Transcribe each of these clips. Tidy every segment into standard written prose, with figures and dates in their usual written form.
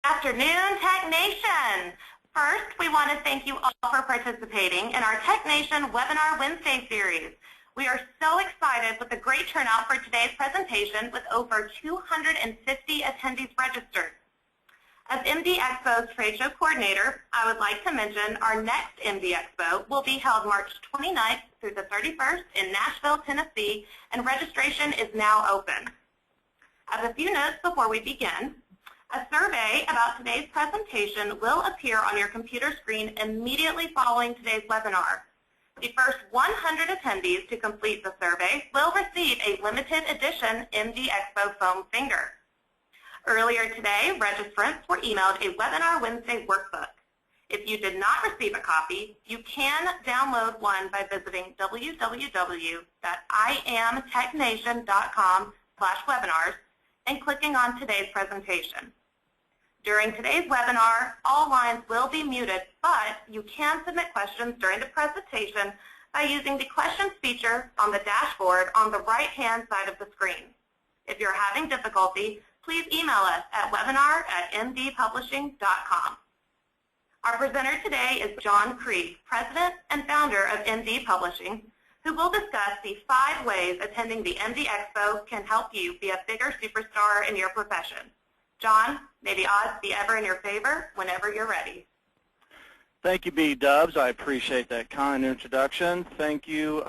Afternoon, Tech Nation. First, we want to thank you all for participating in our Tech Nation Webinar Wednesday series. We are so excited with the great turnout for today's presentation with over 250 attendees registered. As MD Expo's trade show coordinator, I would like to mention our next MD Expo will be held March 29th through the 31st in Nashville, Tennessee, and registration is now open. As a few notes before we begin, a survey about today's presentation will appear on your computer screen immediately following today's webinar. The first 100 attendees to complete the survey will receive a limited edition MD Expo foam finger. Earlier today, registrants were emailed a Webinar Wednesday workbook. If you did not receive a copy, you can download one by visiting www.iamtechnation.com/webinars and clicking on today's presentation. During today's webinar, all lines will be muted, but you can submit questions during the presentation by using the questions feature on the dashboard on the right-hand side of the screen. If you're having difficulty, please email us at webinar@mdpublishing.com. Our presenter today is John Krieg, President and Founder of MD Publishing, who will discuss the 5 ways attending the MD Expo can help you be a bigger superstar in your profession. John, may the odds be ever in your favor whenever you're ready. Thank you, B-Dubs. I appreciate that kind introduction. Thank you,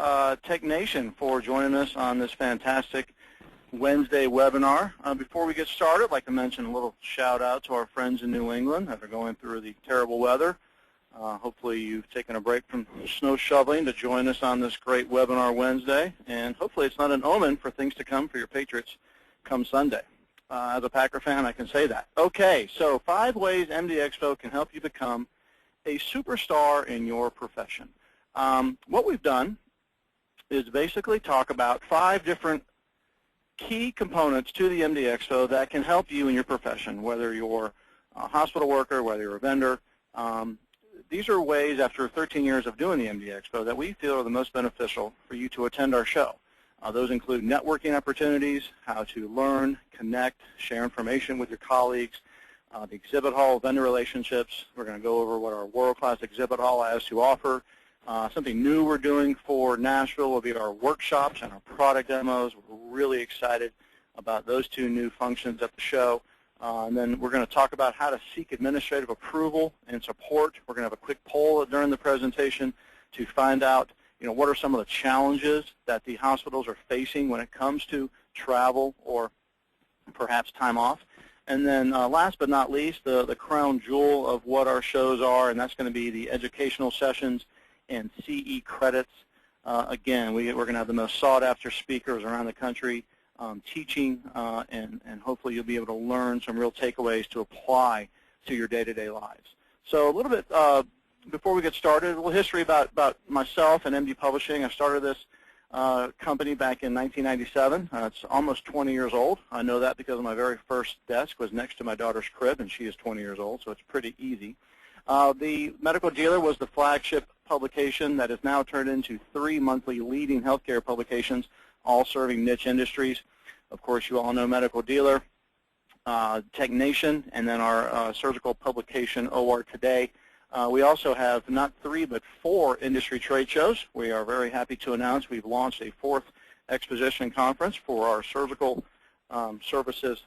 Tech Nation, for joining us on this fantastic Wednesday webinar. Before we get started, I'd like to mention a little shout out to our friends in New England that are going through the terrible weather. Hopefully you've taken a break from snow shoveling to join us on this great webinar Wednesday, and hopefully it's not an omen for things to come for your Patriots come Sunday. As a Packer fan, I can say that. Okay, so 5 ways MD Expo can help you become a superstar in your profession. What we've done is basically talk about 5 different key components to the MD Expo that can help you in your profession, whether you're a hospital worker, whether you're a vendor. These are ways, after 13 years of doing the MD Expo, that we feel are the most beneficial for you to attend our show. Those include networking opportunities, how to learn, connect, share information with your colleagues, the exhibit hall, vendor relationships. We're going to go over what our world-class exhibit hall has to offer. Something new we're doing for Nashville will be our workshops and our product demos. We're really excited about those 2 new functions at the show. And then we're going to talk about how to seek administrative approval and support. We're going to have a quick poll during the presentation to find out, what are some of the challenges that the hospitals are facing when it comes to travel or perhaps time off. And then last but not least, the crown jewel of what our shows are, and that's going to be the educational sessions and CE credits. Again, we're going to have the most sought-after speakers around the country teaching, and hopefully you'll be able to learn some real takeaways to apply to your day-to-day lives. So a little bit before we get started, a little history about myself and MD Publishing. I started this company back in 1997. It's almost 20 years old. I know that because my very first desk was next to my daughter's crib, and she is 20 years old, so it's pretty easy. The Medical Dealer was the flagship publication that has now turned into 3 monthly leading healthcare publications, all serving niche industries. Of course, you all know Medical Dealer, Tech Nation, and then our surgical publication, OR Today. We also have not 3 but 4 industry trade shows. We are very happy to announce we've launched a 4th exposition conference for our surgical services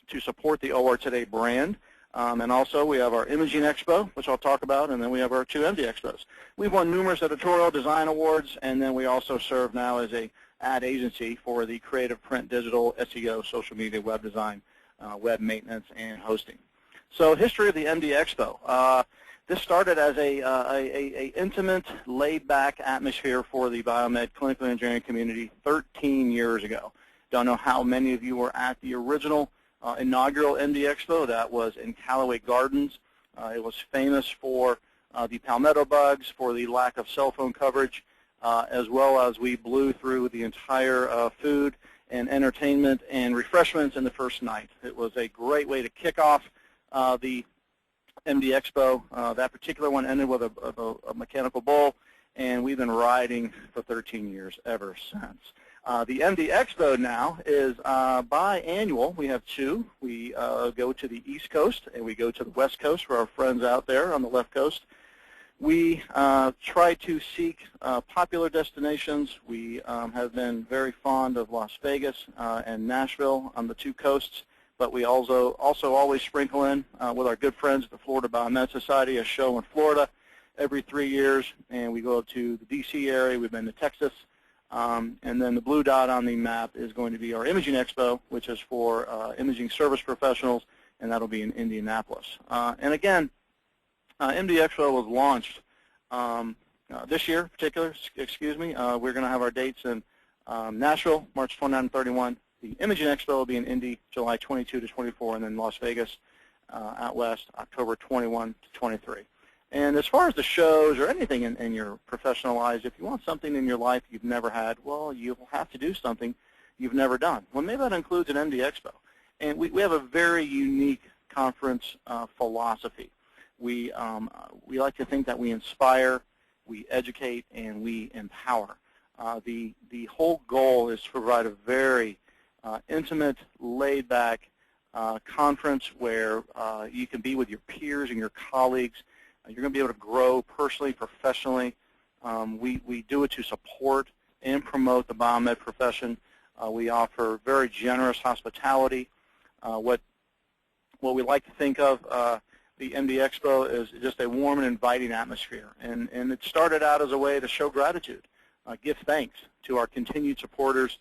to support the OR Today brand. And also we have our Imaging Expo, which I'll talk about, and then we have our 2 MD Expos. We've won numerous editorial design awards, and then we also serve now as a ad agency for the creative print, digital, SEO, social media, web design, web maintenance, and hosting. So history of the MD Expo. This started as a intimate, laid-back atmosphere for the biomed clinical engineering community 13 years ago. Don't know how many of you were at the original inaugural MD Expo. That was in Callaway Gardens. It was famous for the palmetto bugs, for the lack of cell phone coverage, as well as we blew through the entire food and entertainment and refreshments in the first night. It was a great way to kick off the MD Expo. That particular one ended with a mechanical bull, and we've been riding for 13 years ever since. The MD Expo now is biannual. We have two. We go to the East Coast and we go to the West Coast for our friends out there on the left coast. We try to seek popular destinations. We have been very fond of Las Vegas and Nashville on the two coasts, but we also always sprinkle in with our good friends at the Florida Biomed Society a show in Florida every 3 years, and we go to the D.C. area. We've been to Texas, and then the blue dot on the map is going to be our Imaging Expo, which is for imaging service professionals, and that'll be in Indianapolis. And again, MD Expo was launched this year, in particular. We're going to have our dates in Nashville, March 29 and 31. The Imaging Expo will be in Indy, July 22 to 24, and then Las Vegas out west, October 21 to 23. And as far as the shows or anything in your professional lives, if you want something in your life you've never had, well, you'll have to do something you've never done. Well, maybe that includes an MD Expo. And we have a very unique conference philosophy. We like to think that we inspire, we educate, and we empower. The whole goal is to provide a very intimate, laid-back conference where you can be with your peers and your colleagues. You're going to be able to grow personally, professionally. We do it to support and promote the biomed profession. We offer very generous hospitality. What we like to think of the MD Expo is just a warm and inviting atmosphere. And it started out as a way to show gratitude, give thanks to our continued supporters,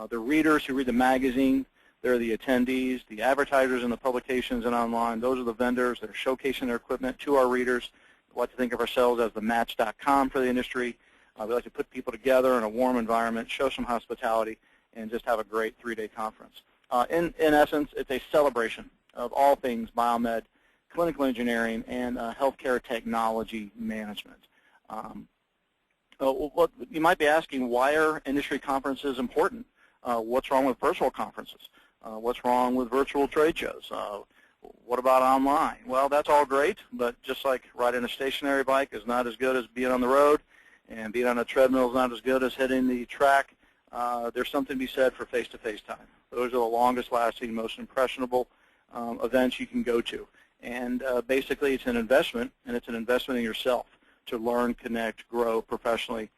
the readers who read the magazine. They're the attendees, the advertisers in the publications and online. Those are the vendors that are showcasing their equipment to our readers. We like to think of ourselves as the match.com for the industry. We like to put people together in a warm environment, show some hospitality, and just have a great 3-day conference. In essence, it's a celebration of all things biomed, clinical engineering, and healthcare technology management. What you might be asking, why are industry conferences important? What's wrong with virtual conferences? What's wrong with virtual trade shows? What about online? Well, that's all great, but just like riding a stationary bike is not as good as being on the road, and being on a treadmill is not as good as hitting the track, there's something to be said for face-to-face time. Those are the longest-lasting, most impressionable events you can go to. And basically, it's an investment, and it's an investment in yourself to learn, connect, grow professionally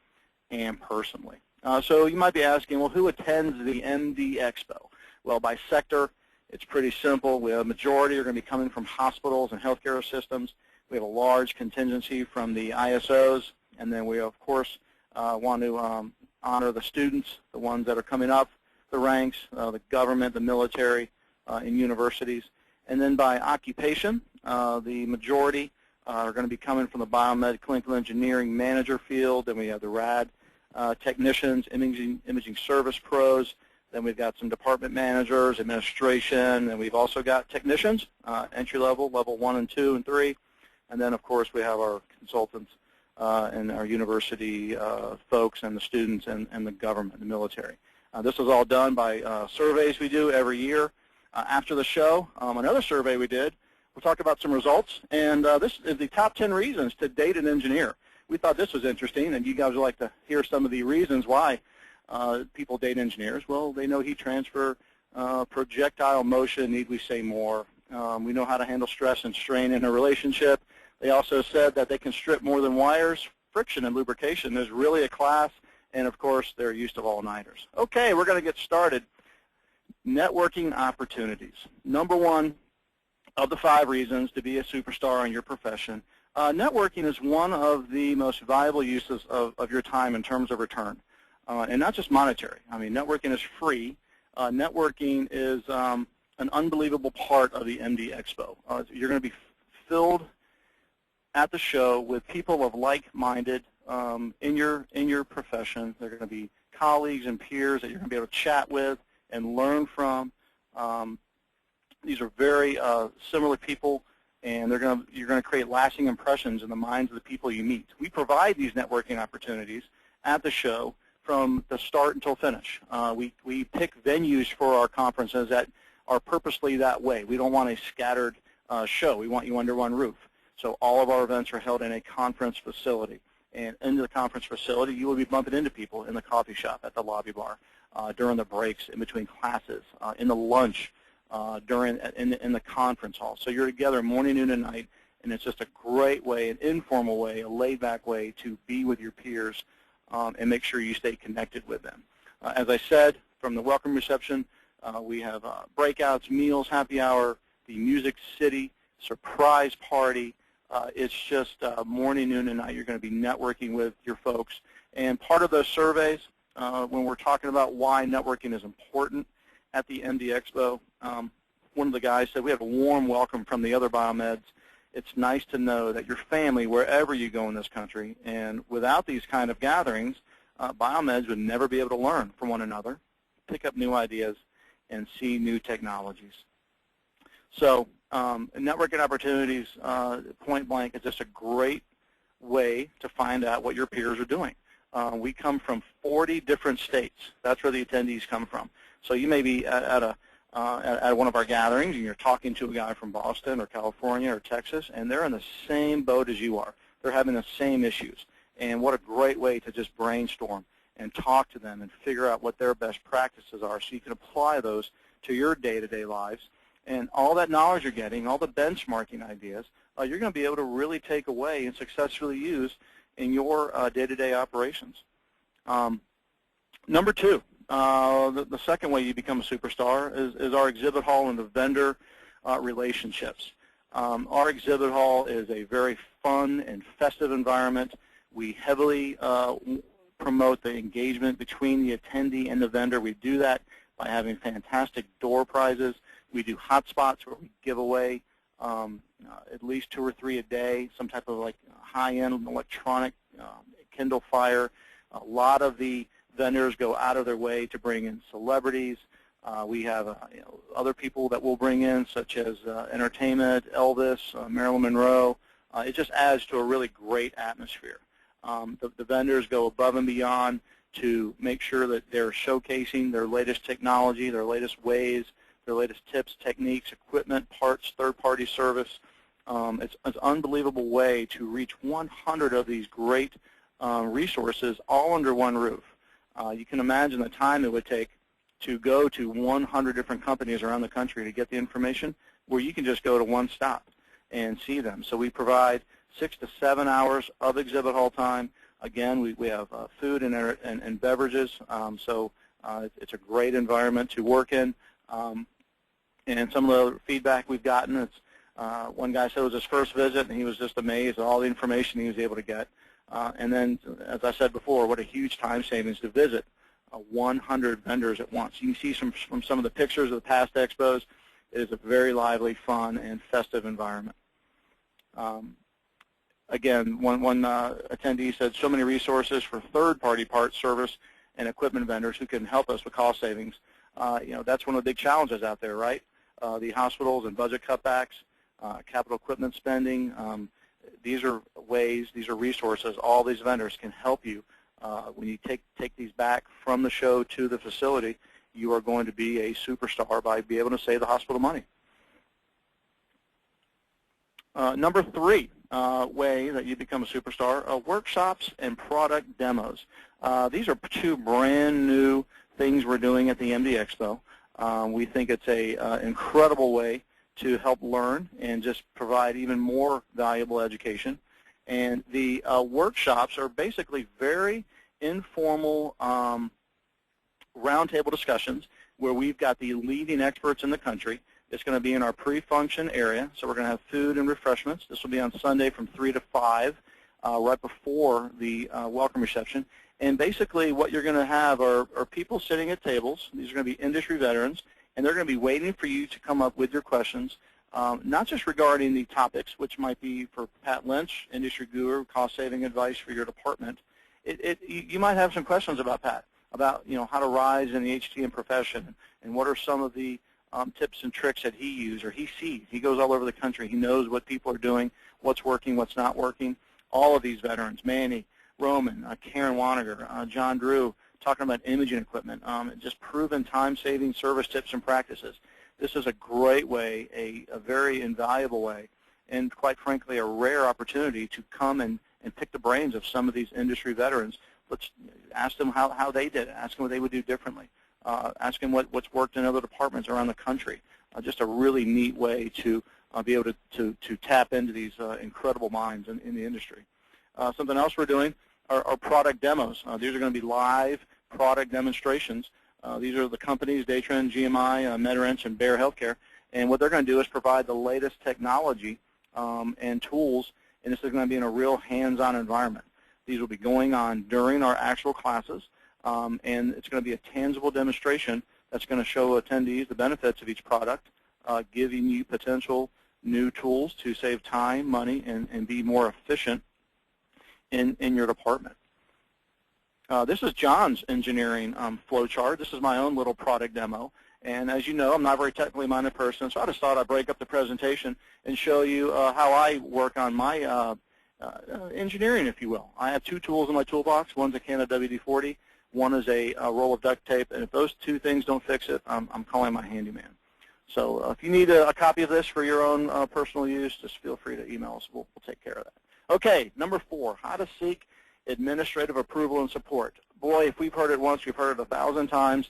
and personally. So you might be asking, well, who attends the MD Expo? Well, by sector, it's pretty simple. We have a majority are going to be coming from hospitals and healthcare systems. We have a large contingency from the ISOs, and then we, of course, want to honor the students, the ones that are coming up the ranks, the government, the military, and universities. And then by occupation, the majority are going to be coming from the biomed clinical engineering manager field. Then we have the RAD technicians, imaging service pros. Then we've got some department managers, administration, and we've also got technicians, entry level, level 1 and 2 and 3. And then, of course, we have our consultants and our university folks and the students and the government, the military. This is all done by surveys we do every year. After the show, another survey we did, we'll talk about some results. And this is the top 10 reasons to date an engineer. We thought this was interesting, and you guys would like to hear some of the reasons why people date engineers. Well, they know heat transfer, projectile motion, need we say more. We know how to handle stress and strain in a relationship. They also said that they can strip more than wires. Friction and lubrication is really a class, and of course, they're used to all-nighters. Okay, we're going to get started. Networking opportunities. Number one of the 5 reasons to be a superstar in your profession. Networking is one of the most valuable uses of your time in terms of return. And not just monetary. I mean, networking is free. Networking is an unbelievable part of the MD Expo. You're going to be filled at the show with people of like-minded in your profession. They're going to be colleagues and peers that you're going to be able to chat with and learn from. These are very similar people, and you're going to create lasting impressions in the minds of the people you meet. We provide these networking opportunities at the show from the start until finish. We pick venues for our conferences that are purposely that way. We don't want a scattered show. We want you under one roof. So all of our events are held in a conference facility. And in the conference facility, you will be bumping into people in the coffee shop, at the lobby bar, during the breaks, in between classes, in the lunch, in the conference hall. So you're together morning, noon, and night, and it's just a great way, an informal way, a laid-back way to be with your peers and make sure you stay connected with them. As I said, from the welcome reception, we have breakouts, meals, happy hour, the Music City, surprise party. It's just morning, noon, and night. You're going to be networking with your folks. And part of those surveys, when we're talking about why networking is important at the MD Expo, one of the guys said, we have a warm welcome from the other biomeds. It's nice to know that your family, wherever you go in this country, and without these kind of gatherings, biomeds would never be able to learn from one another, pick up new ideas, and see new technologies. So networking opportunities, point blank, is just a great way to find out what your peers are doing. We come from 40 different states. That's where the attendees come from. So you may be at one of our gatherings, and you're talking to a guy from Boston or California or Texas, and they're in the same boat as you are. They're having the same issues. And what a great way to just brainstorm and talk to them and figure out what their best practices are so you can apply those to your day-to-day lives. And all that knowledge you're getting, all the benchmarking ideas, you're going to be able to really take away and successfully use in your day-to-day operations. Number two, the second way you become a superstar is our exhibit hall and the vendor relationships. Our exhibit hall is a very fun and festive environment. We heavily promote the engagement between the attendee and the vendor. We do that by having fantastic door prizes. We do hotspots where we give away at least 2 or 3 a day, some type of like high-end electronic Kindle Fire. A lot of the vendors go out of their way to bring in celebrities. We have other people that we'll bring in, such as entertainment, Elvis, Marilyn Monroe. It just adds to a really great atmosphere. The vendors go above and beyond to make sure that they're showcasing their latest technology, their latest ways, their latest tips, techniques, equipment, parts, third-party service. It's an unbelievable way to reach 100 of these great resources all under one roof. You can imagine the time it would take to go to 100 different companies around the country to get the information, where you can just go to one stop and see them. So we provide 6 to 7 hours of exhibit hall time. Again, we have food and beverages, so it's a great environment to work in. And some of the feedback we've gotten, it's one guy said it was his first visit, and he was just amazed at all the information he was able to get. And then, as I said before, what a huge time savings to visit 100 vendors at once. You can see from some of the pictures of the past expos, it is a very lively, fun, and festive environment. Again, one attendee said so many resources for third-party parts, service, and equipment vendors who can help us with cost savings. That's one of the big challenges out there, right? The hospitals and budget cutbacks, capital equipment spending. These are ways, these are resources, all these vendors can help you. When you take these back from the show to the facility, you are going to be a superstar by being able to save the hospital money. Number 3 way that you become a superstar, workshops and product demos. These are 2 brand new things we're doing at the MD Expo. We think it's an incredible way to help learn and just provide even more valuable education. And the workshops are basically very informal roundtable discussions where we've got the leading experts in the country. It's going to be in our pre-function area, so we're going to have food and refreshments. This will be on Sunday from 3 to 5, right before the welcome reception. And basically what you're going to have are people sitting at tables. These are going to be industry veterans, and they're going to be waiting for you to come up with your questions, not just regarding the topics, which might be for Pat Lynch, industry guru, cost-saving advice for your department. You might have some questions about Pat, about how to rise in the HTM profession, and what are some of the tips and tricks that he uses or he sees. He goes all over the country. He knows what people are doing, what's working, what's not working. All of these veterans, Manny, Roman, Karen Waniger, John Drew, talking about imaging equipment, just proven time-saving service tips and practices. This is a great way, a very invaluable way, and quite frankly, a rare opportunity to come and pick the brains of some of these industry veterans. Let's ask them how they did it, ask them what they would do differently. ask them what's worked in other departments around the country. Just a really neat way to be able to tap into these incredible minds in the industry. Something else we're doing are product demos. These are going to be live product demonstrations. These are the companies, Daytran, GMI, MedRench, and Bayer Healthcare. And what they're going to do is provide the latest technology and tools, and this is going to be in a real hands-on environment. These will be going on during our actual classes, and it's going to be a tangible demonstration that's going to show attendees the benefits of each product, giving you potential new tools to save time, money, and be more efficient in your department. This is John's engineering flow chart. This is my own little product demo. And as you know, I'm not a very technically minded person, so I just thought I'd break up the presentation and show you how I work on my engineering, if you will. I have two tools in my toolbox. One's a Canon WD-40. One is a roll of duct tape. And if those two things don't fix it, I'm calling my handyman. So if you need a copy of this for your own personal use, just feel free to email us. We'll take care of that. Okay, number 4, how to seek administrative approval and support. Boy, if we've heard it once, we've heard it 1,000 times.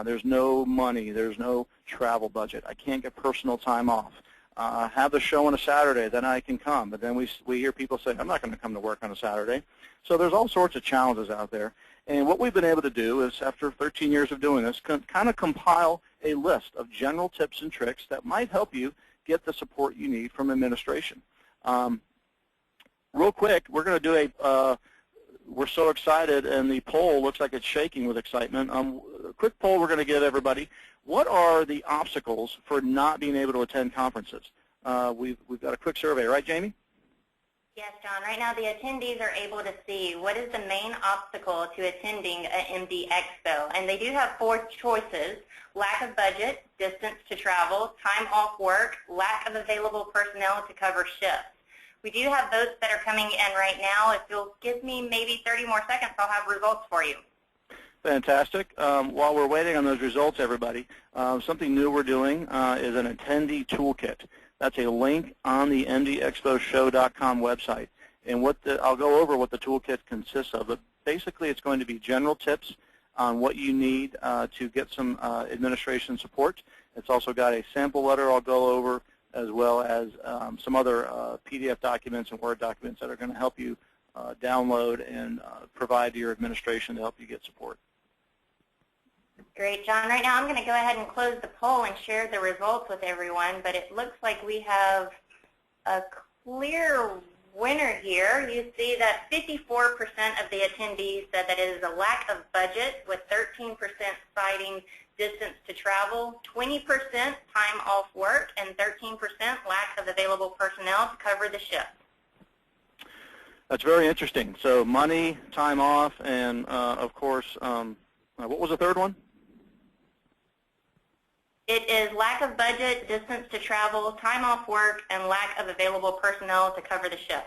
There's no money. There's no travel budget. I can't get personal time off. Have the show on a Saturday, then I can come. But then we hear people say, I'm not going to come to work on a Saturday. So there's all sorts of challenges out there. And what we've been able to do is, after 13 years of doing this, kind of compile a list of general tips and tricks that might help you get the support you need from administration. Real quick, we're going to do we're so excited, and the poll looks like it's shaking with excitement. A quick poll we're going to give everybody. What are the obstacles for not being able to attend conferences? We've got a quick survey, right, Jamie? Yes, John. Right now, the attendees are able to see what is the main obstacle to attending an MD Expo. And they do have 4 choices: lack of budget, distance to travel, time off work, lack of available personnel to cover shifts. We do have votes that are coming in right now. If you'll give me maybe 30 more seconds, I'll have results for you. Fantastic. While we're waiting on those results, everybody, something new we're doing is an attendee toolkit. That's a link on the mdexposhow.com website. And I'll go over what the toolkit consists of. But basically, it's going to be general tips on what you need to get some administration support. It's also got a sample letter I'll go over, as well as some other PDF documents and Word documents that are going to help you download and provide to your administration to help you get support. Great, John. Right now I'm going to go ahead and close the poll and share the results with everyone, but it looks like we have a clear winner here. You see that 54% of the attendees said that it is a lack of budget, with 13% citing distance to travel, 20% time off work, and 13% lack of available personnel to cover the shift. That's very interesting. So money, time off, and of course, what was the third one? It is lack of budget, distance to travel, time off work, and lack of available personnel to cover the shift.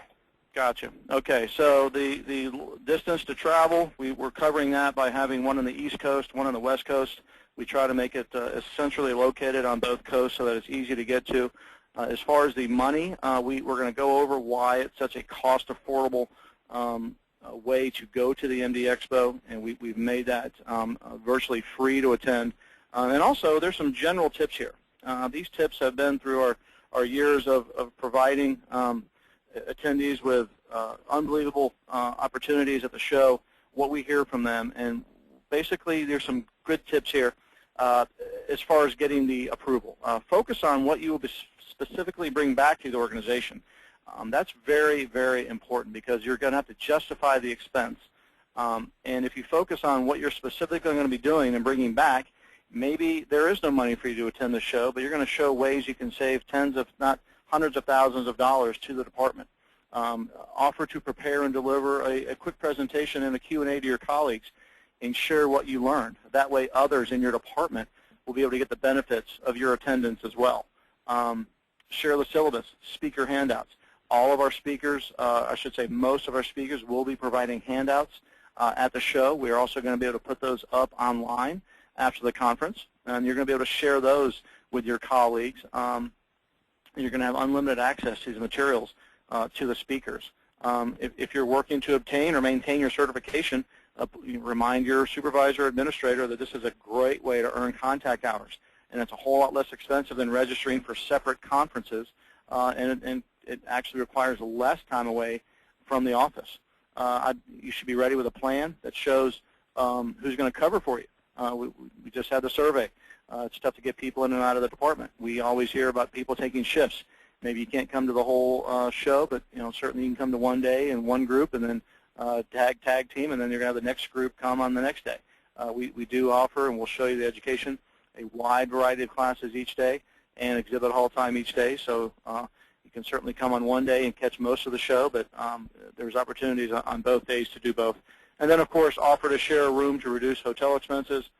Gotcha. Okay, so the distance to travel, we're covering that by having one on the East Coast, one on the West Coast. We try to make it centrally located on both coasts so that it's easy to get to. As far as the money, we're going to go over why it's such a cost-affordable way to go to the MD Expo, and we've made that virtually free to attend. And also, there's some general tips here. These tips have been through our years of providing attendees with unbelievable opportunities at the show, what we hear from them. And basically, there's some good tips here as far as getting the approval. Focus on what you will specifically bring back to the organization. That's very, very important, because you're going to have to justify the expense. And if you focus on what you're specifically going to be doing and bringing back, maybe there is no money for you to attend the show, but you're going to show ways you can save tens, if not hundreds of thousands of dollars to the department. Offer to prepare and deliver a quick presentation and a Q&A to your colleagues, and share what you learned. That way others in your department will be able to get the benefits of your attendance as well. Share the syllabus, speaker handouts. All of our speakers, I should say most of our speakers, will be providing handouts at the show. We are also going to be able to put those up online after the conference, and you're going to be able to share those with your colleagues. You're going to have unlimited access to these materials to the speakers. If you're working to obtain or maintain your certification, remind your supervisor or administrator that this is a great way to earn contact hours, and it's a whole lot less expensive than registering for separate conferences, and it actually requires less time away from the office. You should be ready with a plan that shows who's going to cover for you. We just had the survey. It's tough to get people in and out of the department. We always hear about people taking shifts. Maybe you can't come to the whole show, but certainly you can come to one day in one group, and then tag team, and then you're going to have the next group come on the next day. We do offer, and we'll show you the education, a wide variety of classes each day and exhibit hall time each day. So you can certainly come on one day and catch most of the show, but there's opportunities on both days to do both. And then, of course, offer to share a room to reduce hotel expenses.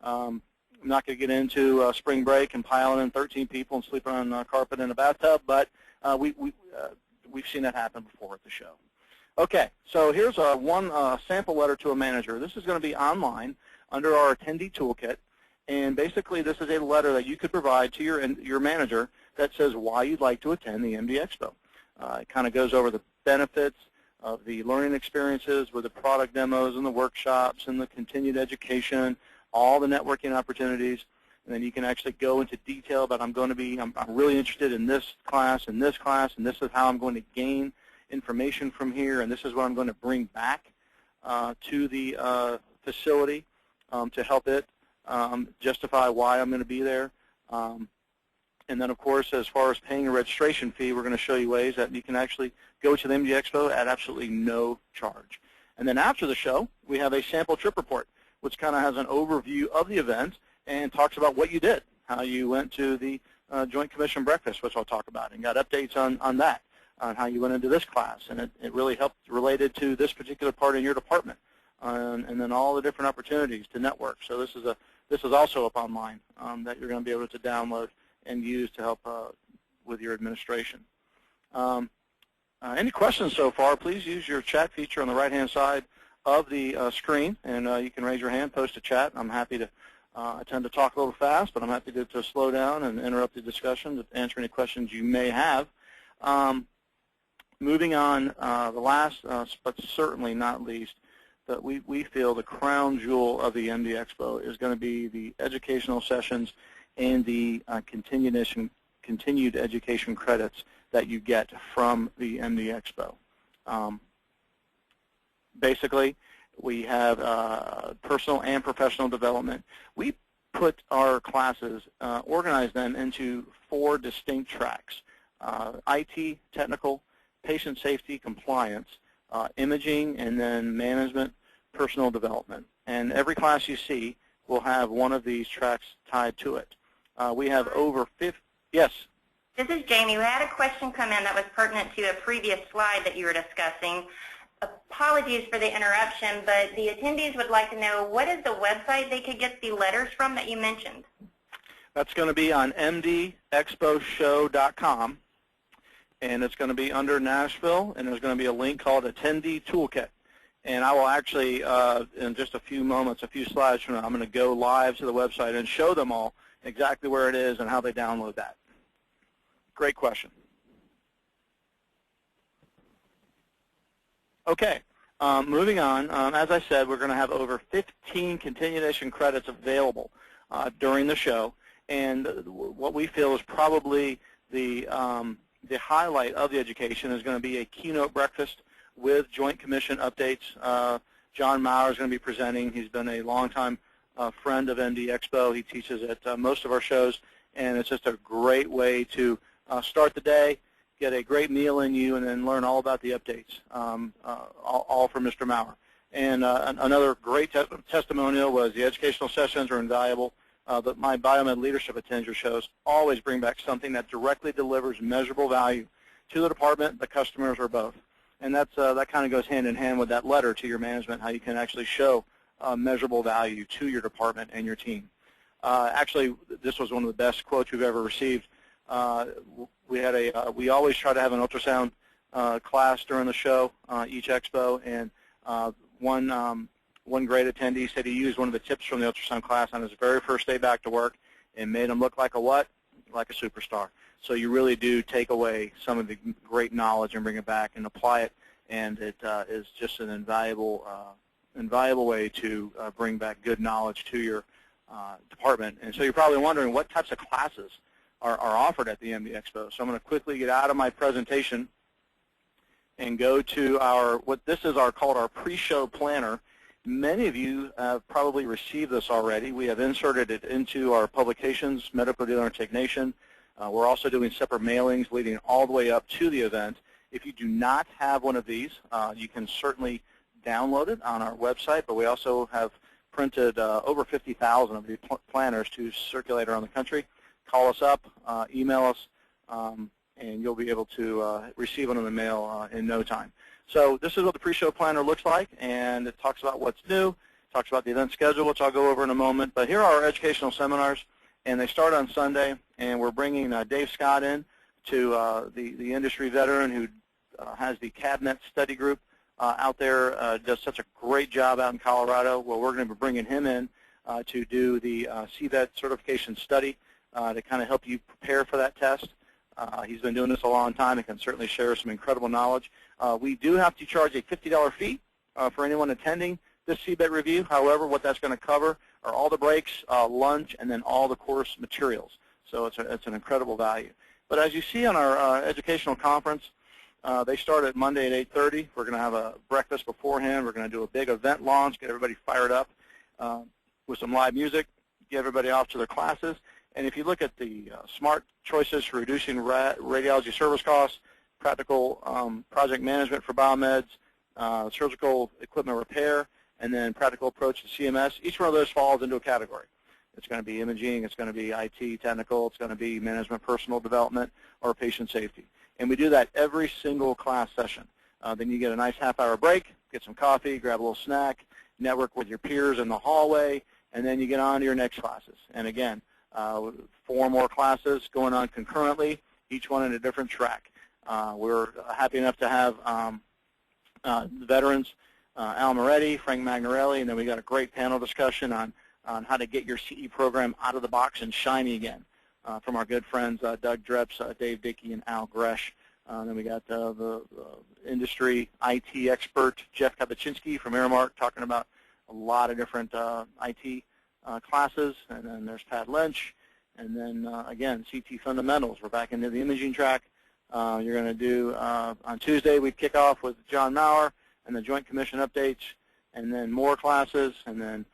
I'm not going to get into spring break and piling in 13 people and sleeping on carpet in a bathtub, but we've seen that happen before at the show. Okay, so here's one sample letter to a manager. This is going to be online under our attendee toolkit, and basically this is a letter that you could provide to your manager that says why you'd like to attend the MD Expo. It kind of goes over the benefits of the learning experiences with the product demos and the workshops and the continued education, all the networking opportunities, and then you can actually go into detail about I'm really interested in this class, and this is how I'm going to gain information from here, and this is what I'm going to bring back to the facility to help it justify why I'm going to be there. And then, of course, as far as paying a registration fee, we're going to show you ways that you can actually go to the MD Expo at absolutely no charge. And then after the show, we have a sample trip report, which kind of has an overview of the event and talks about what you did, how you went to the Joint Commission breakfast, which I'll talk about, and got updates on that, on how you went into this class. And it really helped related to this particular part in your department, and then all the different opportunities to network. So this is also up online that you're going to be able to download and use to help with your administration. Any questions so far, please use your chat feature on the right-hand side of the screen, and you can raise your hand, post a chat. I'm happy to, I tend to talk a little fast, but I'm happy to slow down and interrupt the discussion to answer any questions you may have. Moving on, the last, but certainly not least, that we feel the crown jewel of the MD Expo is going to be the educational sessions and the continued education credits that you get from the MD Expo. Basically, we have personal and professional development. We put our classes, organize them into 4 distinct tracks: IT, technical, patient safety, compliance, imaging, and then management, personal development. And every class you see will have one of these tracks tied to it. We have over 50, yes? This is Jamie. We had a question come in that was pertinent to a previous slide that you were discussing. Apologies for the interruption, but the attendees would like to know, what is the website they could get the letters from that you mentioned? That's going to be on mdexposhow.com, and it's going to be under Nashville, and there's going to be a link called Attendee Toolkit. And I will actually, in just a few moments, a few slides from now, I'm going to go live to the website and show them all exactly where it is and how they download that. Great question. Okay, moving on. As I said, we're going to have over 15 continuation credits available during the show, and what we feel is probably the highlight of the education is going to be a keynote breakfast with Joint Commission updates. John Maurer is going to be presenting. He's been a longtime friend of MD Expo. He teaches at most of our shows, and it's just a great way to start the day, get a great meal in you, and then learn all about the updates, all from Mr. Maurer. And another great testimonial was the educational sessions are invaluable. But my Biomed Leadership attends your shows always bring back something that directly delivers measurable value to the department, the customers, or both. And that kind of goes hand in hand with that letter to your management, how you can actually show measurable value to your department and your team. Actually, this was one of the best quotes we've ever received. We always try to have an ultrasound class during the show, each expo, and one great attendee said he used one of the tips from the ultrasound class on his very first day back to work and made him look like a what? Like a superstar. So you really do take away some of the great knowledge and bring it back and apply it, and it is just an invaluable invaluable way to bring back good knowledge to your department. And so you're probably wondering what types of classes are offered at the MD Expo. So I'm going to quickly get out of my presentation and go to what this is called our pre-show planner. Many of you have probably received this already. We have inserted it into our publications, Medical Dealer and Technation. We're also doing separate mailings leading all the way up to the event. If you do not have one of these, you can certainly download it on our website, but we also have printed over 50,000 of these planners to circulate around the country. Call us up, email us, and you'll be able to receive it in the mail in no time. So this is what the pre-show planner looks like, and it talks about what's new, talks about the event schedule, which I'll go over in a moment. But here are our educational seminars, and they start on Sunday, and we're bringing Dave Scott in to the industry veteran who has the CABINET study group out there, does such a great job out in Colorado. Well, we're going to be bringing him in to do the CVET certification study to kind of help you prepare for that test. He's been doing this a long time and can certainly share some incredible knowledge. We do have to charge a $50 fee for anyone attending this CVET review. However, what that's going to cover are all the breaks, lunch, and then all the course materials. So it's an incredible value. But as you see on our educational conference, they start at Monday at 8:30. We're going to have a breakfast beforehand. We're going to do a big event launch, get everybody fired up with some live music, get everybody off to their classes. And if you look at the smart choices for reducing radiology service costs, practical project management for biomeds, surgical equipment repair, and then practical approach to CMS, each one of those falls into a category. It's going to be imaging, it's going to be IT, technical, it's going to be management, personal development, or patient safety. And we do that every single class session. Then you get a nice half-hour break, get some coffee, grab a little snack, network with your peers in the hallway, and then you get on to your next classes. And again, 4 more classes going on concurrently, each one in a different track. We're happy enough to have the veterans, Al Moretti, Frank Magnarelli, and then we got a great panel discussion on how to get your CE program out of the box and shiny again from our good friends Doug Dreps, Dave Dickey, and Al Gresh. Then we got the industry IT expert Jeff Kapuscinski from Aramark talking about a lot of different IT classes. And then there's Pat Lynch. And then, again, CT fundamentals. We're back into the imaging track. You're going to do, on Tuesday, we kick off with John Maurer and the Joint Commission updates, and then more classes, and then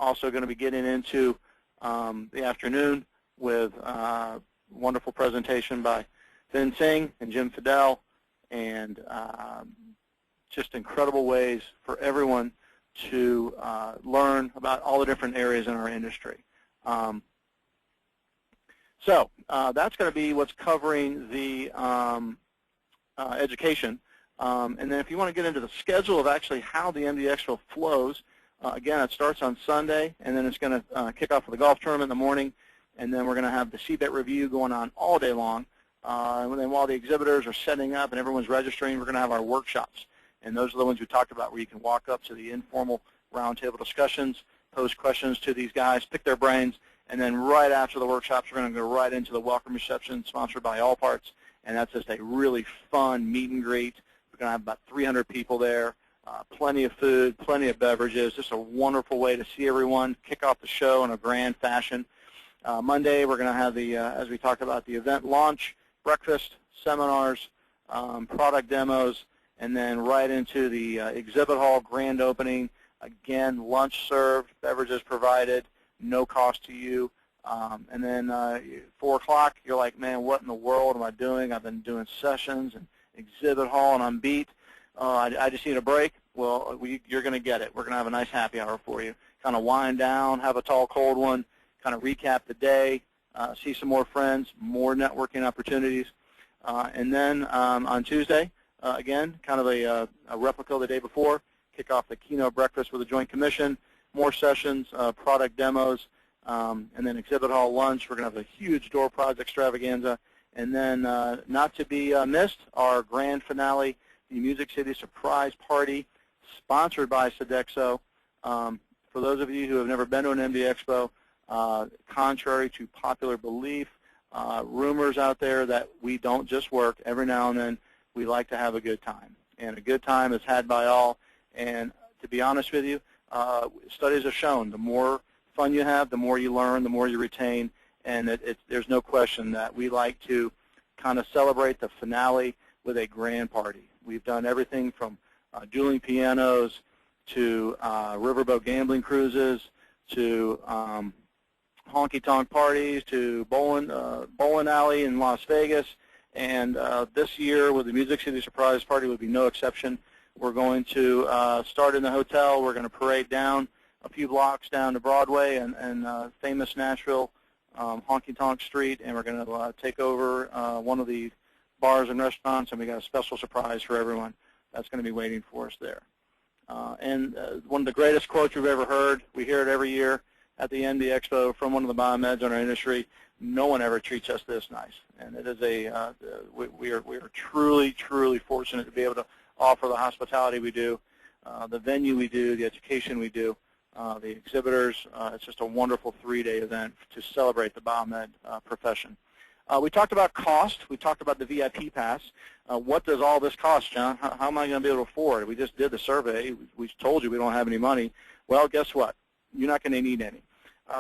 also going to be getting into the afternoon with a wonderful presentation by Vin Singh and Jim Fidel, and just incredible ways for everyone to learn about all the different areas in our industry. So that's going to be what's covering the education. And then if you want to get into the schedule of actually how the MD Expo flows, again, it starts on Sunday, and then it's going to kick off with the golf tournament in the morning, and then we're going to have the CVET review going on all day long. And then while the exhibitors are setting up and everyone's registering, we're going to have our workshops. And those are the ones we talked about where you can walk up to the informal roundtable discussions, pose questions to these guys, pick their brains, and then right after the workshops, we're going to go right into the welcome reception sponsored by All Parts, and that's just a really fun meet and greet. We're going to have about 300 people there, plenty of food, plenty of beverages, just a wonderful way to see everyone, kick off the show in a grand fashion. Monday, we're going to have the, as we talked about, the event launch, breakfast, seminars, product demos, and then right into the exhibit hall grand opening. Again, lunch served, beverages provided, no cost to you. And then 4 o'clock, you're like, man, what in the world am I doing? I've been doing sessions and exhibit hall, and I'm beat. I just need a break. Well, you're going to get it. We're going to have a nice happy hour for you. Kind of wind down, have a tall, cold one, kind of recap the day, see some more friends, more networking opportunities. And then on Tuesday, again, kind of a replica of the day before, kick off the keynote breakfast with the Joint Commission, more sessions, product demos, and then exhibit hall lunch. We're going to have a huge door prize extravaganza. And then not to be missed, our grand finale, the Music City Surprise Party, sponsored by Sodexo. For those of you who have never been to an MD Expo, contrary to popular belief, rumors out there that we don't just work. Every now and then we like to have a good time. and a good time is had by all. And to be honest with you, studies have shown the more fun you have, the more you learn, the more you retain, and there's no question that we like to kind of celebrate the finale with a grand party. We've done everything from dueling pianos to riverboat gambling cruises to honky-tonk parties to bowling alley in Las Vegas. And this year with the Music City Surprise Party would be no exception. We're going to start in the hotel. We're going to parade down a few blocks down to Broadway and famous Nashville honky-tonk street, and we're going to take over one of the bars and restaurants, and we got a special surprise for everyone that's going to be waiting for us there. And one of the greatest quotes we've ever heard, we hear it every year at the MD Expo from one of the biomeds in our industry: no one ever treats us this nice. And it is we are truly, truly fortunate to be able to offer the hospitality we do, the venue we do, the education we do, the exhibitors. It's just a wonderful 3-day event to celebrate the biomed profession. We talked about cost. We talked about the VIP pass. What does all this cost, John? How am I going to be able to afford it? We just did the survey. We told you we don't have any money. Well, guess what? You're not going to need any.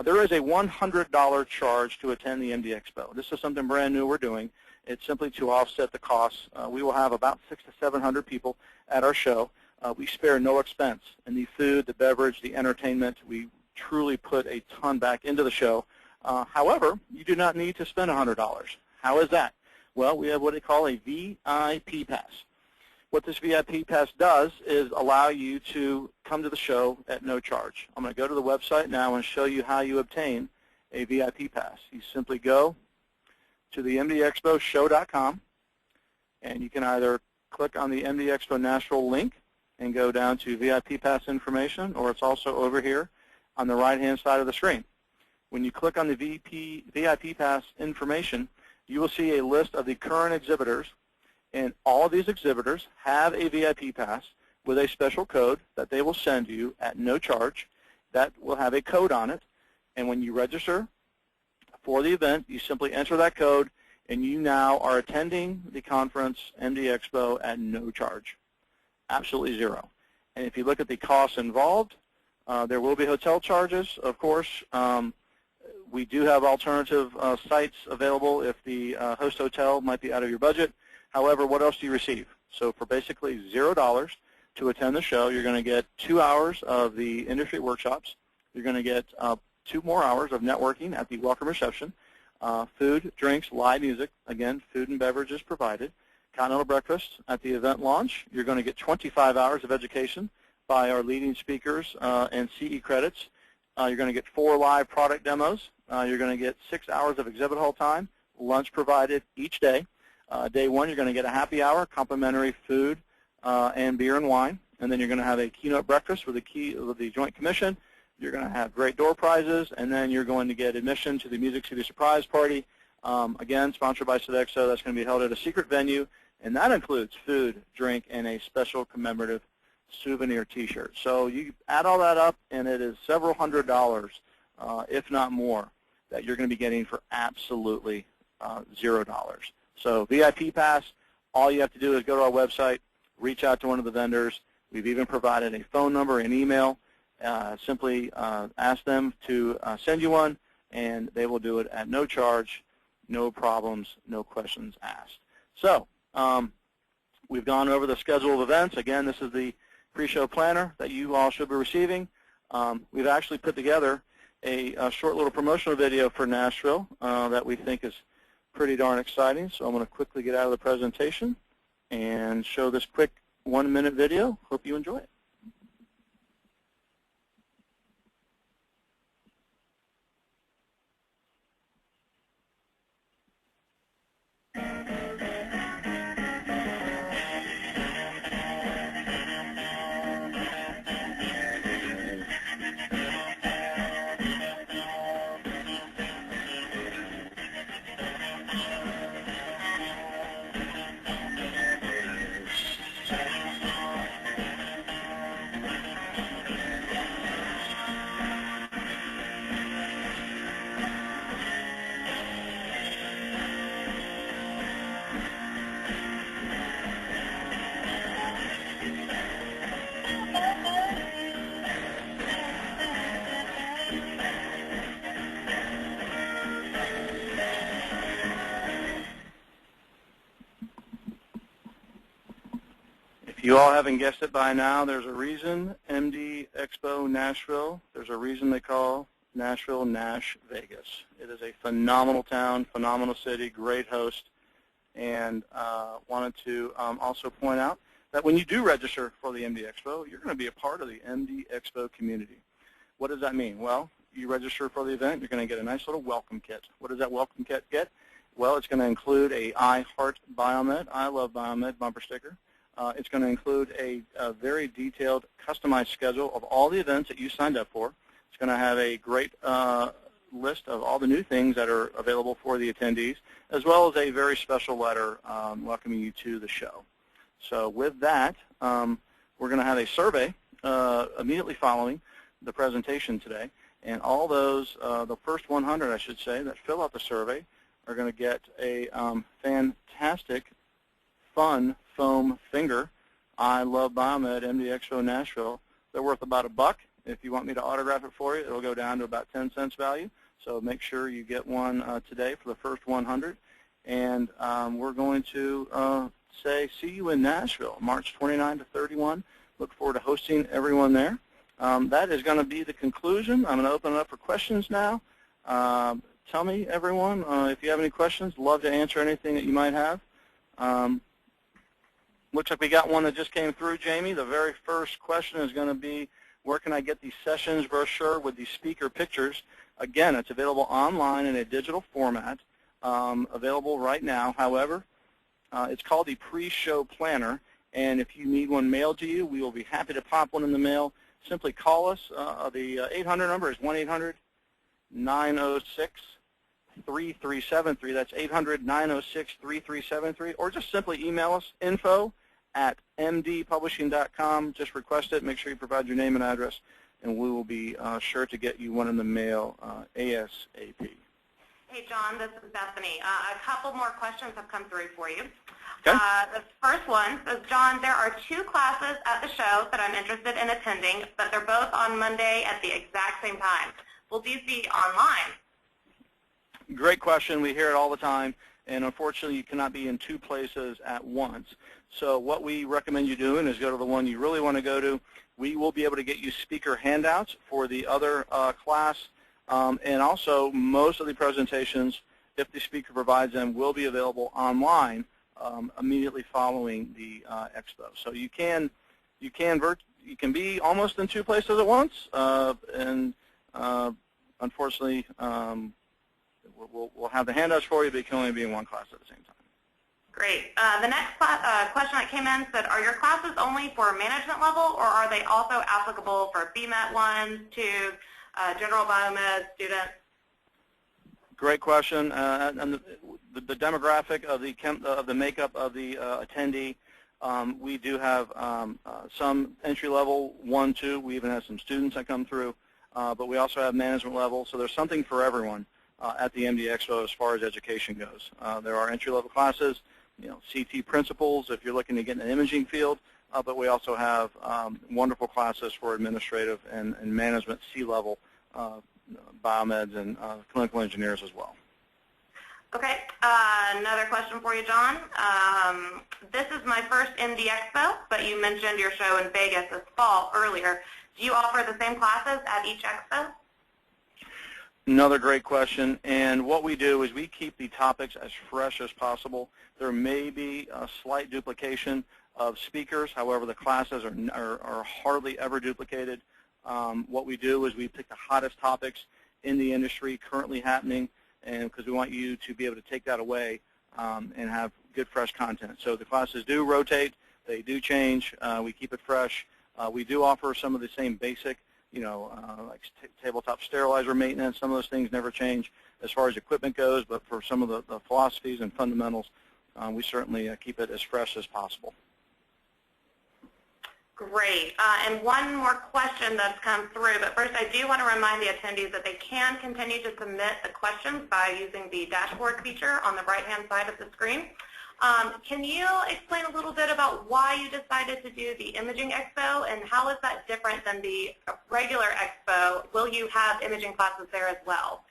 There is a $100 charge to attend the MD Expo. This is something brand new we're doing. It's simply to offset the costs. We will have about 600 to 700 people at our show. We spare no expense in the food, the beverage, the entertainment. We truly put a ton back into the show. However, you do not need to spend $100. How is that? Well, we have what they call a VIP pass. What this VIP pass does is allow you to come to the show at no charge. I'm going to go to the website now and show you how you obtain a VIP pass. You simply go to the mdexposhow.com, and you can either click on the MD Expo Nashville link and go down to VIP pass information, or it's also over here on the right-hand side of the screen. When you click on the VIP pass information, you will see a list of the current exhibitors, and all of these exhibitors have a VIP pass with a special code that they will send you at no charge. That will have a code on it, and when you register for the event, you simply enter that code, and you now are attending the conference MD Expo at no charge, absolutely zero. And if you look at the costs involved, there will be hotel charges, of course. We do have alternative sites available if the host hotel might be out of your budget. However, what else do you receive? So for basically $0 to attend the show, you're going to get 2 hours of the industry workshops. You're going to get 2 more hours of networking at the welcome reception, food, drinks, live music. Again, food and beverages provided. Continental breakfast at the event launch. You're going to get 25 hours of education by our leading speakers and CE credits. You're going to get 4 live product demos. You're going to get 6 hours of exhibit hall time, lunch provided each day. Day 1, you're going to get a happy hour, complimentary food and beer and wine. And then you're going to have a keynote breakfast with the Joint Commission. You're going to have great door prizes, and then you're going to get admission to the Music City Surprise Party. Again, sponsored by Sodexo. That's going to be held at a secret venue, and that includes food, drink, and a special commemorative souvenir T-shirt. So you add all that up, and it is several $100, if not more, that you're going to be getting for absolutely $0. So VIP pass, all you have to do is go to our website, reach out to one of the vendors. We've even provided a phone number and email. Simply ask them to send you one, and they will do it at no charge, no problems, no questions asked. So we've gone over the schedule of events. Again, this is the pre-show planner that you all should be receiving. We've actually put together a short little promotional video for Nashville that we think is pretty darn exciting. So I'm going to quickly get out of the presentation and show this quick 1-minute video. Hope you enjoy it. If you all haven't guessed it by now, there's a reason MD Expo Nashville. There's a reason they call Nashville Nash Vegas. It is a phenomenal town, phenomenal city, great host, and wanted to also point out that when you do register for the MD Expo, you're going to be a part of the MD Expo community. What does that mean? Well, you register for the event, you're going to get a nice little welcome kit. What does that welcome kit get? Well, it's going to include a I Heart Biomed, I Love Biomed bumper sticker. It's going to include a very detailed, customized schedule of all the events that you signed up for. It's going to have a great list of all the new things that are available for the attendees, as well as a very special letter welcoming you to the show. So with that, we're going to have a survey immediately following the presentation today. And all those, the first 100, I should say, that fill out the survey are going to get a fantastic, fun foam finger. I Love Biomed, MD Expo Nashville. They're worth about $1. If you want me to autograph it for you, it'll go down to about 10 cents value. So make sure you get one today for the first 100. And we're going to say see you in Nashville, March 29 to 31. Look forward to hosting everyone there. That is going to be the conclusion. I'm going to open it up for questions now. Tell me, everyone, if you have any questions. Love to answer anything that you might have. Looks like we got one that just came through, Jamie. The very first question is going to be, where can I get the sessions brochure with the speaker pictures? Again, it's available online in a digital format, available right now. However, it's called the pre-show planner, and if you need one mailed to you, we will be happy to pop one in the mail. Simply call us. The 800 number is 1-800-906-3373. That's 800-906-3373. Or just simply email us, info@mdpublishing.com. Just request it. Make sure you provide your name and address, and we will be sure to get you one in the mail ASAP. Hey, John, this is Bethany. A couple more questions have come through for you. Okay. The first one says, John, there are 2 classes at the show that I'm interested in attending, but they're both on Monday at the exact same time. Will these be online? Great question. We hear it all the time, and unfortunately you cannot be in 2 places at once. So what we recommend you doing is go to the one you really want to go to. We will be able to get you speaker handouts for the other class, and also most of the presentations, if the speaker provides them, will be available online immediately following the expo. So you can be almost in 2 places at once, and unfortunately we'll have the handouts for you, but you can only be in 1 class at the same time. Great. The next question that came in said, are your classes only for management level, or are they also applicable for BMET 1, 2, general biomed students? Great question. And the demographic of the makeup of the attendee, we do have some entry level 1, 2. We even have some students that come through, but we also have management level. So there's something for everyone at the MD Expo as far as education goes. There are entry level classes, CT principles if you're looking to get in the imaging field, but we also have wonderful classes for administrative and management C-level biomeds and clinical engineers as well. Okay, another question for you, John. This is my first MD Expo, but you mentioned your show in Vegas this fall earlier. Do you offer the same classes at each expo? Another great question, and what we do is we keep the topics as fresh as possible. There may be a slight duplication of speakers, however the classes are hardly ever duplicated. What we do is we pick the hottest topics in the industry currently happening, and because we want you to be able to take that away and have good fresh content. So the classes do rotate, they do change, we keep it fresh. We do offer some of the same basic, like tabletop sterilizer maintenance. Some of those things never change as far as equipment goes, but for some of the philosophies and fundamentals, we certainly keep it as fresh as possible. Great. And one more question that's come through, but first I do want to remind the attendees that they can continue to submit the questions by using the dashboard feature on the right-hand side of the screen. Can you explain a little bit about why you decided to do the Imaging Expo, and how is that different than the regular Expo? Will you have imaging classes there as well?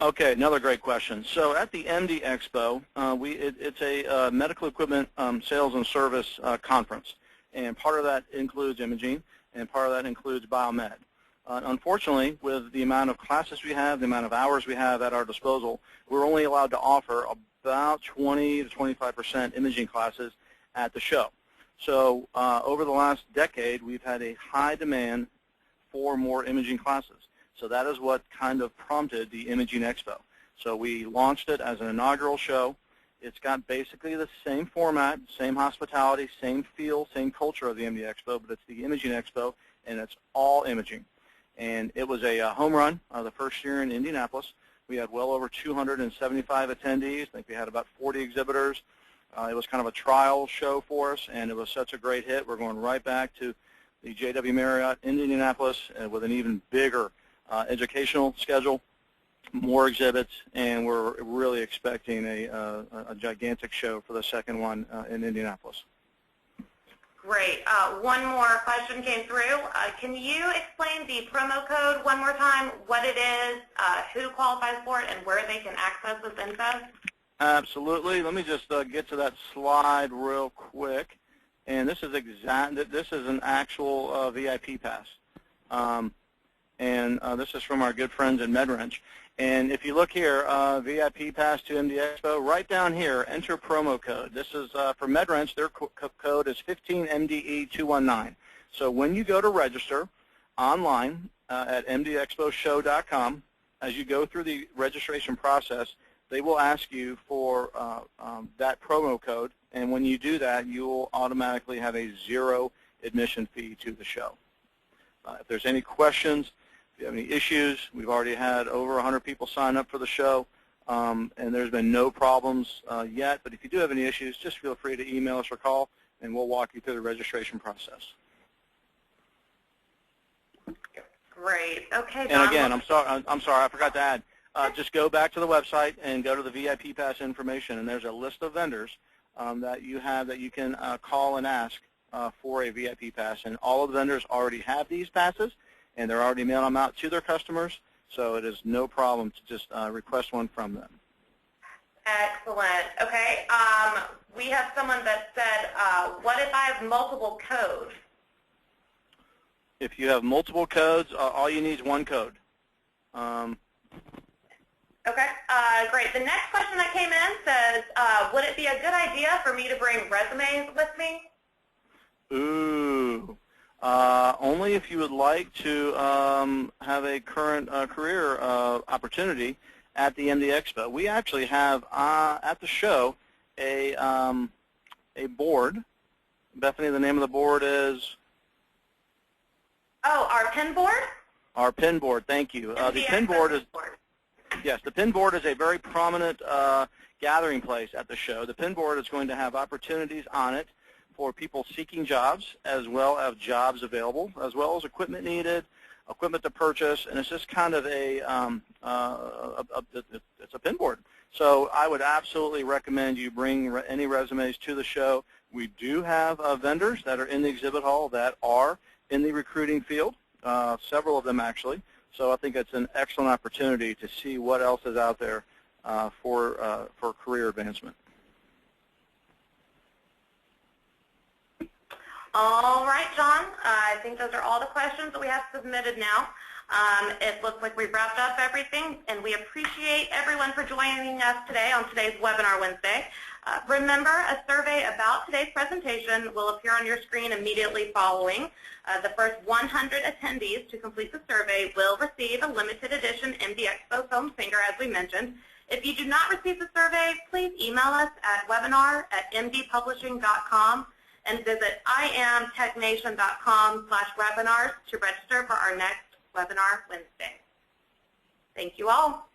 Okay, another great question. So at the MD Expo, it's a medical equipment sales and service conference. and part of that includes imaging, and part of that includes biomed. Unfortunately, with the amount of classes we have, the amount of hours we have at our disposal, we're only allowed to offer about 20 to 25% imaging classes at the show. So over the last decade, we've had a high demand for more imaging classes. So that is what kind of prompted the Imaging Expo. So we launched it as an inaugural show. It's got basically the same format, same hospitality, same feel, same culture of the MD Expo, but it's the Imaging Expo, and it's all imaging. And it was a home run the first year in Indianapolis. We had well over 275 attendees. I think we had about 40 exhibitors. It was kind of a trial show for us, and it was such a great hit. We're going right back to the JW Marriott in Indianapolis with an even bigger educational schedule, more exhibits, and we're really expecting a gigantic show for the second one in Indianapolis. Great. One more question came through. Can you explain the promo code one more time, what it is, who qualifies for it, and where they can access this info? Absolutely. Let me just get to that slide real quick. And this is an actual VIP pass. This is from our good friends at MedWrench. And if you look here, VIP pass to MD Expo, right down here, enter promo code. This is for MedWrench. Their code is 15MDE219. So when you go to register online at mdexposhow.com, as you go through the registration process, they will ask you for that promo code, and when you do that, you will automatically have a 0 admission fee to the show. If there's any questions, if you have any issues, we've already had over 100 people sign up for the show, and there's been no problems yet, but if you do have any issues, just feel free to email us or call, and we'll walk you through the registration process. Great. Okay, John. And again, I'm sorry, I forgot to add. Just go back to the website and go to the VIP pass information, and there's a list of vendors that you have that you can call and ask for a VIP pass. And all of the vendors already have these passes, and they're already mailing them out to their customers, so it is no problem to just request one from them. Excellent. Okay. We have someone that said, what if I have multiple codes? If you have multiple codes, all you need is one code. Okay, great. The next question that came in says, would it be a good idea for me to bring resumes with me? Ooh, only if you would like to have a current career opportunity at the MD Expo. We actually have at the show a board. Bethany, the name of the board is? Oh, our pin board? Our pin board, thank you. The pin board is... Yes, the pin board is a very prominent gathering place at the show. The pin board is going to have opportunities on it for people seeking jobs, as well as jobs available, as well as equipment needed, equipment to purchase, and it's just kind of it's a pin board. So I would absolutely recommend you bring any resumes to the show. We do have vendors that are in the exhibit hall that are in the recruiting field, several of them actually. So I think it's an excellent opportunity to see what else is out there for career advancement. All right, John. I think those are all the questions that we have submitted now. It looks like we've wrapped up everything, and we appreciate everyone for joining us today on today's Webinar Wednesday. Remember, a survey about today's presentation will appear on your screen immediately following. The first 100 attendees to complete the survey will receive a limited edition MD Expo foam finger, as we mentioned. If you do not receive the survey, please email us at webinar@mdpublishing.com and visit imtechnation.com/webinars to register for our next Webinar Wednesday. Thank you all.